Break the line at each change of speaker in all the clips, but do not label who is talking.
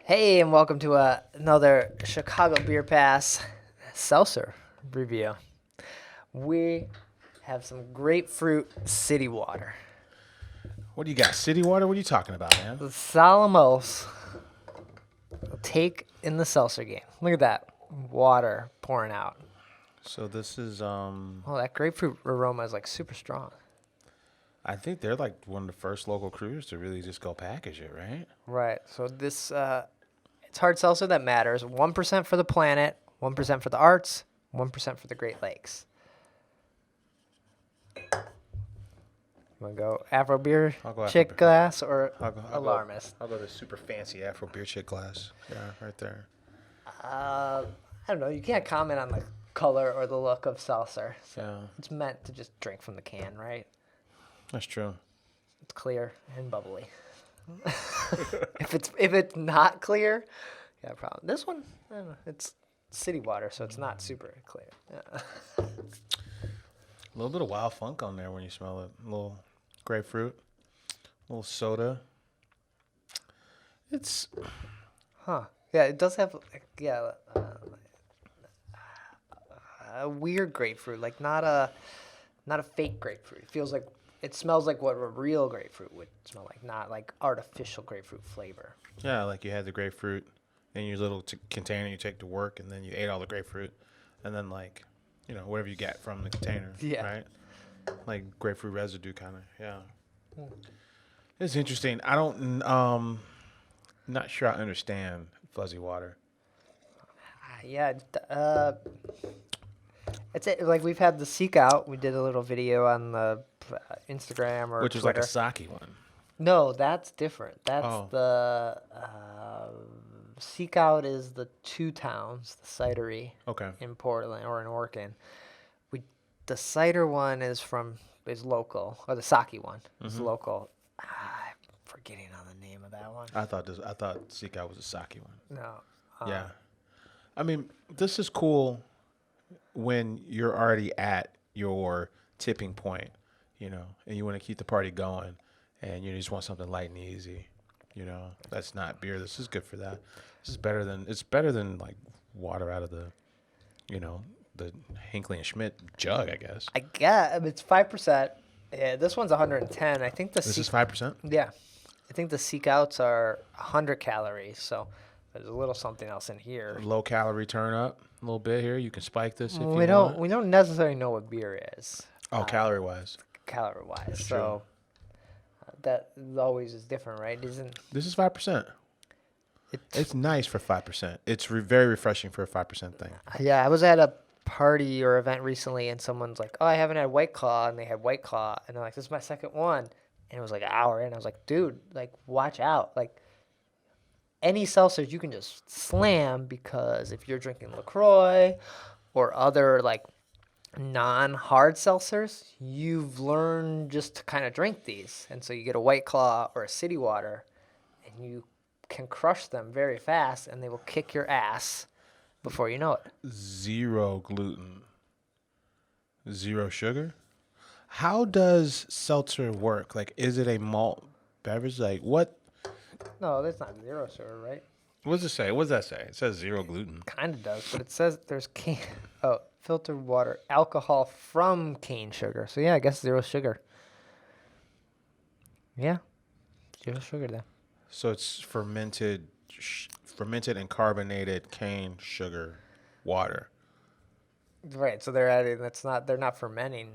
Hey, and welcome to another Chicago Beer Pass Seltzer review. We have some grapefruit city water.
What do you got? City water? What are you talking about, man?
The Solemn Oath take in the seltzer game. Look at that water pouring out.
So this is
Oh, that grapefruit aroma is like super strong.
I think they're like one of the first local crews to really just go package it, right?
Right. So this it's hard seltzer that matters. 1% for the planet, 1% for the arts, 1% for the Great Lakes. You want to go Afro beer
I'll go Afro
chick
beer.
glass or
I'll go
alarmist?
I'll go the super fancy Afro beer chick glass. Yeah, right there.
I don't know. You can't comment on the color or the look of seltzer.
Yeah,
It's meant to just drink from the can, right?
that's true.
It's clear and bubbly. if it's not clear, yeah, problem. This one, I don't know, it's city water, so it's not super clear. Yeah.
A little bit of wild funk on there when you smell it. A little grapefruit, a little soda. It's
Huh. Yeah, it does have a weird grapefruit, like not a fake grapefruit. It smells like what a real grapefruit would smell like, not like artificial grapefruit flavor.
yeah, like you had the grapefruit in your little container you take to work, and then you ate all the grapefruit, and then like, whatever you get from the container,
Yeah.
right? Like grapefruit residue, kind of. Yeah, it's interesting. I don't, not sure I understand fuzzy water,
Yeah, it's it. Like we've had the Seek Out. We did a little video on the Instagram or
which is like a
Twitter.
sake one.
No, that's different. That's
Oh,
the Seek Out is the Two Towns, the cidery
okay.
in Portland or in Orkin. We the cider one is local, or the sake one is local. I'm forgetting on the name of that one.
I thought Sika was a sake one.
No.
Yeah, I mean, this is cool when you're already at your tipping point, and you want to keep the party going, and you just want something light and easy. That's not beer. This is good for that. It's better than like water out of the Hinckley and Schmidt jug, I guess.
I guess it's 5%. Yeah, this one's 110. I think
This is 5%.
yeah, I think the Seek Outs are 100 calories. So there's a little something else in here.
Low calorie turn up a little bit here. You can spike this if you
We don't
want.
we don't necessarily know what beer is,
Oh, calorie wise,
calorie wise.
That's
So that always is different, right? Isn't
this is 5%.
it?
It's nice for 5%. It's very refreshing for a 5% thing.
Yeah, I was at a party or event recently, and someone's like, "Oh, I haven't had White Claw," and they had White Claw, and they're like, "This is my second one," and it was like an hour in. I was like, "Dude, like, watch out! Like, any seltzers you can just slam because if you're drinking LaCroix or other like non-hard seltzers, you've learned just to kind of drink these, and so you get a White Claw or a City Water, and you can crush them very fast, and they will kick your ass before you know it."
Zero gluten, zero sugar. How does seltzer work? Like, is it a malt beverage? Like, what?
No, that's not zero sugar, right?
What does it say? What does that say? It says zero gluten.
Kind of does, but it says there's filtered water, alcohol from cane sugar. So yeah, I guess zero sugar. Yeah, zero sugar then.
So it's fermented and carbonated cane sugar water.
Right. So they're adding. They're not fermenting.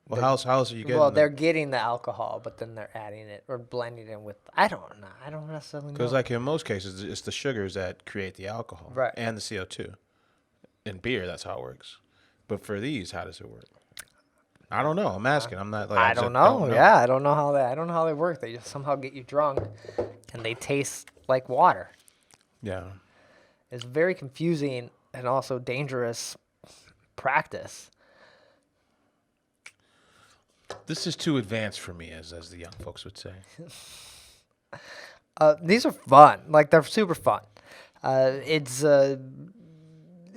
Well, how else are you getting?
Well, they're getting the alcohol, but then they're adding it or blending it with. I don't know. I don't necessarily know.
Because like in most cases, it's the sugars that create the alcohol,
Right.
and the CO2. In beer, that's how it works. But for these, how does it work? I don't know. I'm asking. I'm not like
I don't know. Yeah, I don't know how they work. They just somehow get you drunk, and they taste like water.
Yeah.
It's very confusing and also dangerous practice.
This is too advanced for me, as the young folks would say.
These are fun. Like they're super fun. It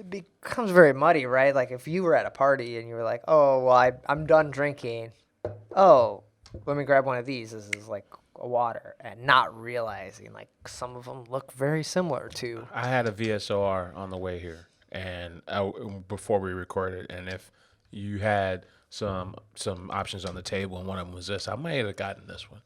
becomes very muddy, right? Like if you were at a party and you were like, "Oh, well, I'm done drinking. Oh, let me grab one of these. This is like a water and not realizing like some of them look very similar to.
I had a VSOR on the way here, and before we recorded, and if you had some options on the table, and one of them was this, I might have gotten this one,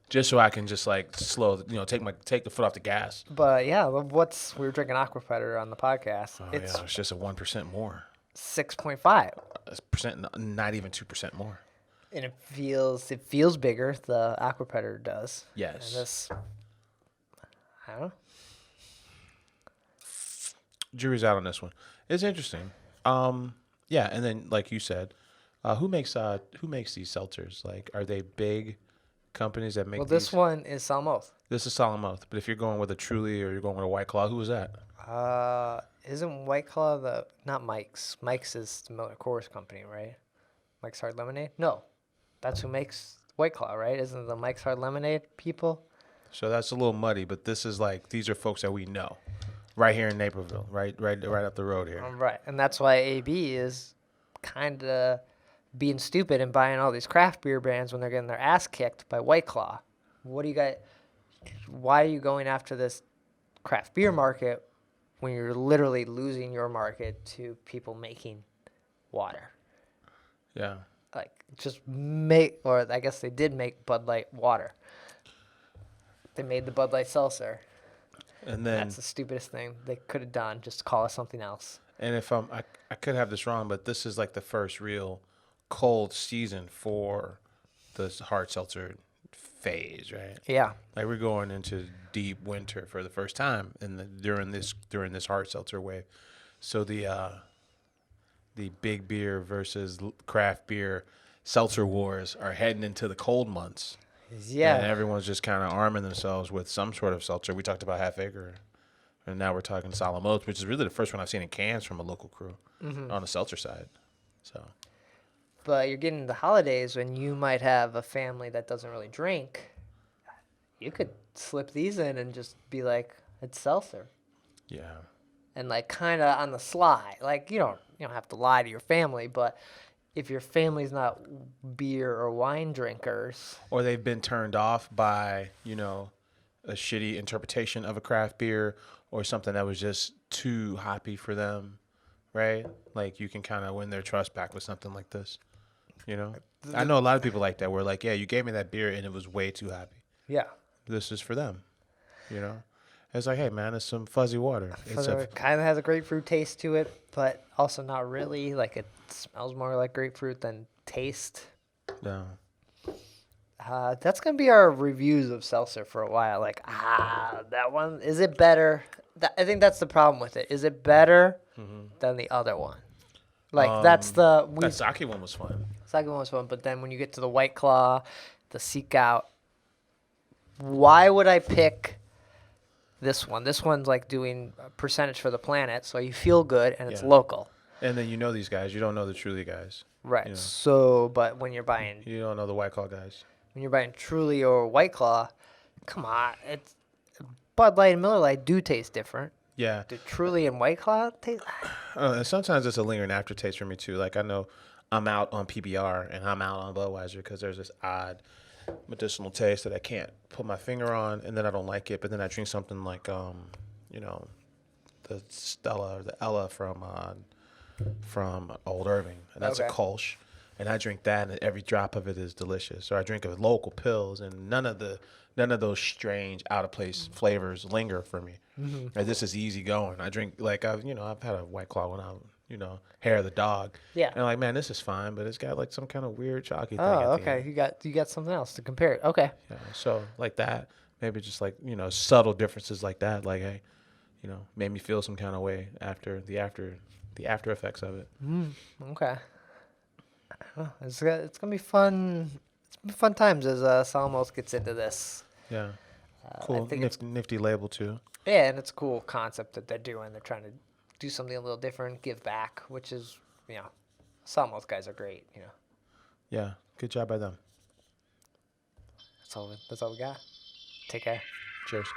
just so I can just like slow, take the foot off the gas.
But yeah, we were drinking Aqua Predator on the podcast.
Oh
It's
yeah, it's just a 1% more.
6.5.
Not even 2% more.
And it feels bigger. The Aqua Predator does.
Yes.
And this, I don't know.
Jury's out on this one. It's interesting. Yeah, and then like you said, who makes these seltzers? Like, are they big companies that make?
Well, this one is Solemn Oath.
This is Solemn Oath, but if you're going with a Truly or you're going with a White Claw, who is that?
Isn't White Claw not Mike's? Mike's is the Miller Coors company, right? Mike's Hard Lemonade? No, that's who makes White Claw, right? Isn't it the Mike's Hard Lemonade people?
So that's a little muddy, but this is like these are folks that we know, right here in Naperville, right up the road here.
Right, and that's why AB is kind of being stupid and buying all these craft beer brands when they're getting their ass kicked by White Claw. What do you got? Why are you going after this craft beer market when you're literally losing your market to people making water?
Yeah.
Like, or I guess they did make Bud Light water. They made the Bud Light seltzer.
And then
That's the stupidest thing they could have done. Just call it something else.
And if I could have this wrong, but this is like the first real cold season for this hard seltzer phase, right?
Yeah.
Like we're going into deep winter for the first time during this hard seltzer wave. So the big beer versus craft beer seltzer wars are heading into the cold months.
Yeah.
And everyone's just kind of arming themselves with some sort of seltzer. We talked about Half Acre, and now we're talking Solemn Oath, which is really the first one I've seen in cans from a local crew on the seltzer side. So,
But you're getting the holidays when you might have a family that doesn't really drink. You could slip these in and just be like, it's seltzer.
yeah.
And like kind of on the sly. Like you don't have to lie to your family, but if your family's not beer or wine drinkers,
Or they've been turned off by, a shitty interpretation of a craft beer or something that was just too hoppy for them, right? Like you can kind of win their trust back with something like this, I know a lot of people like that where like, yeah, you gave me that beer and it was way too hoppy.
yeah.
This is for them, It's like, hey, man, it's some fuzzy water.
It kind of has a grapefruit taste to it, but also not really. Like it smells more like grapefruit than taste.
No.
That's going to be our reviews of seltzer for a while. Like, that one, is it better? I think that's the problem with it. Is it better than the other one? Like,
that sake one was fun.
Second one was fun, but then when you get to the White Claw, the Seek Out, why would I pick this one? This one's like doing a percentage for the planet, so you feel good and it's
Yeah.
local.
And then you know these guys. You don't know the Truly guys.
Right. So, but when you're buying
You don't know the White Claw guys.
Truly or White Claw, come on, it's Bud Light and Miller Lite do taste different.
Yeah.
Do Truly and White Claw taste?
And sometimes it's a lingering aftertaste for me too. Like I know I'm out on PBR and I'm out on Budweiser because there's this odd medicinal taste that I can't put my finger on, and then I don't like it. But then I drink something like the Stella or the Ella from Old Irving, and that's a
Okay.
Kolsch, and I drink that, and every drop of it is delicious. Or I drink a local pills, and none of those strange out of place flavors linger for me. Like, this is easy going. I drink I've had a White Claw when I hair of the dog.
Yeah.
And I'm like, man, this is fine, but it's got like some kind of weird chalky thing.
Oh,
at the
okay.
end.
You got something else to compare it. Okay.
Yeah, so like that, maybe just like subtle differences like that. Like, hey, made me feel some kind of way after the after effects of it.
Okay. Well, it's gonna be fun. It's gonna be fun times as Solemn Oath gets into this.
Yeah,
I
cool,
think
nifty label too.
Yeah, and it's a cool concept that they're doing. They're trying to do something a little different, give back, which is Solemn Oath guys are great.
Yeah, good job by them.
That's all we got. Take care.
Cheers.